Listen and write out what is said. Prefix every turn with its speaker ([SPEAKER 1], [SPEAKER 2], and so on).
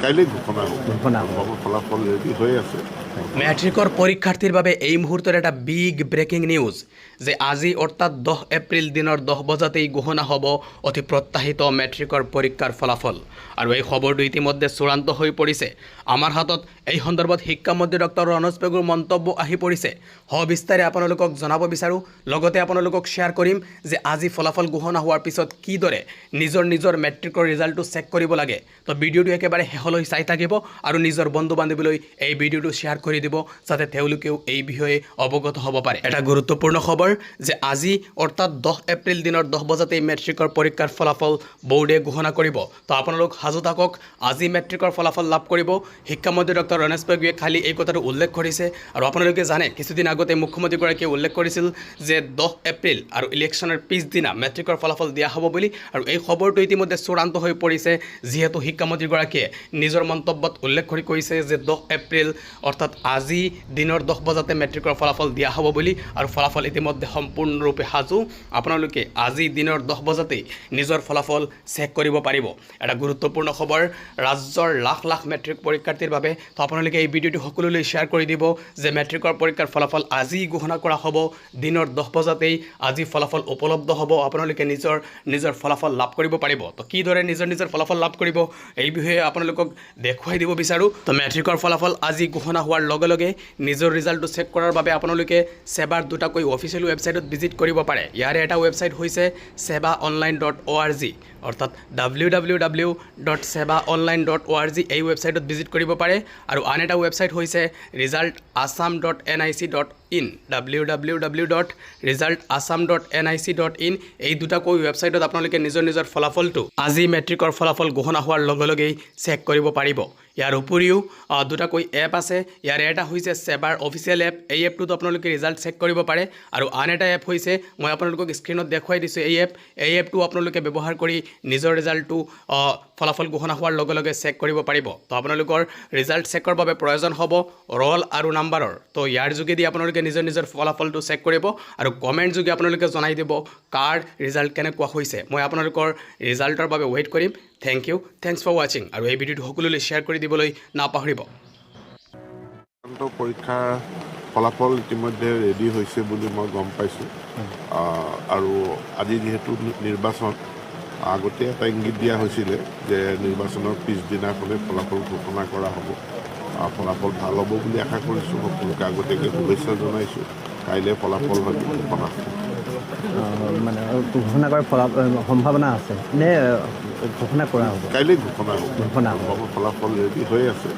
[SPEAKER 1] কাইলৈ ঘোষণা হ'ব ফলাফল ৰেডি হৈ আছে
[SPEAKER 2] মেট্ৰিকৰ পৰীক্ষাৰ্থীৰ বাবে এই মুহূৰ্তৰ এটা বিগ ব্ৰেকিং নিউজ যে আজি অৰ্থাৎ 10 এপ্ৰিল দিনৰ 10 বজাতেই ঘোষণা হ'ব অতি প্ৰত্যাশিত মেট্ৰিকৰ পৰীক্ষাৰ ফলাফল আৰু এই খবৰটো ইতিমধ্যে চূড়ান্ত হৈ পৰিছে আমাৰ হাতত এই সন্দৰ্ভত শিক্ষামন্ত্ৰী ডক্টৰ ৰণোজ পেগুৰ মন্তব্য আহি পৰিছে সবিস্তাৰে আপোনালোকক জনাব বিচাৰোঁ লগতে আপোনালোকক শ্বেয়াৰ কৰিম যে আজি ফলাফল ঘোষণা হোৱাৰ পিছত কিদৰে নিজৰ মেট্ৰিকৰ ৰিজাল্টটো চেক কৰিব লাগে তো ভিডিঅ'টো একেবাৰে শেষলৈ চাই থাকিব আৰু নিজৰ বন্ধু বান্ধৱীলৈ এই ভিডিঅ'টো শ্বেয়াৰ কৰি দিব যাতে তেওঁলোকেও এই বিষয়ে অৱগত হ'ব পাৰে এটা গুৰুত্বপূৰ্ণ খবৰ যে আজি অৰ্থাৎ 10 এপ্ৰিল দিনৰ 10 বজাতেই মেট্ৰিকৰ পৰীক্ষাৰ ফলাফল বোৰ্ডে ঘোষণা কৰিব তো আপোনালোক সাজু থাকক আজি মেট্ৰিকৰ ফলাফল লাভ কৰিব শিক্ষামন্ত্ৰী ডক্টৰ ৰণোজ পেগুৱে খালি এই কথাটো উল্লেখ কৰিছে আৰু আপোনালোকে জানে কিছুদিন আগতে মুখ্যমন্ত্ৰীগৰাকীয়ে উল্লেখ কৰিছিল যে 10 এপ্ৰিল আৰু ইলেকশ্যনৰ পিছদিনা মেট্ৰিকৰ ফলাফল দিয়া হ'ব বুলি আৰু এই খবৰটো ইতিমধ্যে চূড়ান্ত হৈ পৰিছে যিহেতু শিক্ষামন্ত্ৰীগৰাকীয়ে নিজৰ মন্তব্যত উল্লেখ কৰি কৈছে যে 10 এপ্ৰিল অৰ্থাৎ আজি দিনৰ 10 বজাতে মেট্ৰিকৰ ফলাফল দিয়া হ'ব বুলি আৰু ফলাফল ইতিমধ্যে সম্পূৰ্ণৰূপে সাজু আপোনালোকে আজি দিনৰ 10 বজাতেই নিজৰ ফলাফল চেক কৰিব পাৰিব এটা গুৰুত্বপূৰ্ণ খবৰ ৰাজ্যৰ লাখ লাখ মেট্ৰিক পৰীক্ষাৰ্থীৰ বাবে তো আপোনালোকে এই ভিডিঅ'টো সকলোলৈ শ্বেয়াৰ কৰি দিব যে মেট্ৰিকৰ পৰীক্ষাৰ ফলাফল আজি ঘোষণা কৰা হ'ব দিনৰ 10 বজাতেই আজি ফলাফল উপলব্ধ হ'ব আপোনালোকে নিজৰ ফলাফল লাভ কৰিব পাৰিব তো কিদৰে নিজৰ ফলাফল লাভ কৰিব এই বিষয়ে আপোনালোকক দেখুৱাই দিব বিচাৰোঁ তো মেট্ৰিকৰ ফলাফল আজি ঘোষণা হোৱাৰ লগে লগে নিজৰ ৰিজাল্টটো চেক কৰাৰ বাবে আপোনালোকে সেবাৰ দুটাকৈ অফিচিয়েল ৱেবছাইটত ভিজিট কৰিব পাৰে ইয়াৰে এটা ৱেবছাইট হৈছে sebaonline.org অৰ্থাৎ www.sebaonline.org এই ৱেবছাইটত ভিজিট কৰিব পাৰে আৰু আন এটা ৱেবছাইট হৈছে resultassam.nic.in www.resultassam.nic.in এই দুটাকৈ ৱেবছাইটত আপোনালোকে নিজৰ ফলাফলটো আজি মেট্ৰিকৰ ফলাফল ঘোষণা হোৱাৰ লগে লগেই চেক কৰিব পাৰিব ইয়াৰ উপৰিও দুটাকৈ এপ আছে ইয়াৰ এটা হৈছে সেবাৰ অফিচিয়েল এপ এই এপটোত আপোনালোকে ৰিজাল্ট চেক কৰিব পাৰে আৰু আন এটা এপ হৈছে মই আপোনালোকক স্ক্ৰীনত দেখুৱাই দিছোঁ এই এপটো আপোনালোকে ব্যৱহাৰ কৰি নিজৰ ৰিজাল্টটো ফলাফল ঘোষণা হোৱাৰ লগে লগে চেক কৰিব পাৰিব তো আপোনালোকৰ ৰিজাল্ট চেকৰ বাবে প্ৰয়োজন হ'ব ৰল আৰু নাম্বাৰৰ তো ইয়াৰ যোগেদি আপোনালোকে নিজৰ ফলাফলটো চেক কৰিব আৰু কমেণ্ট যোগে আপোনালোকে জনাই দিব কাৰ ৰিজাল্ট কেনেকুৱা হৈছে মই আপোনালোকৰ ৰিজাল্টৰ বাবে ৱেইট কৰিম থেংকছ ফৰ ৱাচিং আৰু এই ভিডিঅ'টো সকলোলৈ শ্বেয়াৰ কৰি দিবলৈ নাপাহৰিব
[SPEAKER 1] পৰীক্ষাৰ ফলাফল ইতিমধ্যে ৰেডি হৈছে বুলি মই গম পাইছোঁ আৰু আজি যিহেতু নিৰ্বাচন আগতে এটা ইংগিত দিয়া হৈছিলে যে নিৰ্বাচনৰ পিছদিনাখনে ফলাফল ঘোষণা কৰা হ'ব ফলাফল ভাল হ'ব বুলি আশা কৰিছোঁ সকলোকে আগতীয়াকৈ শুভেচ্ছা জনাইছোঁ কাইলৈ ফলাফল হয়তো ঘোষণা হ'ব
[SPEAKER 3] মানে ঘোষণা কৰাৰ সম্ভাৱনা আছে নে ঘোষণা কৰা হ'ব
[SPEAKER 1] কাইলৈ ঘোষণা হ'ব ফলাফল ৰেডি হৈ আছে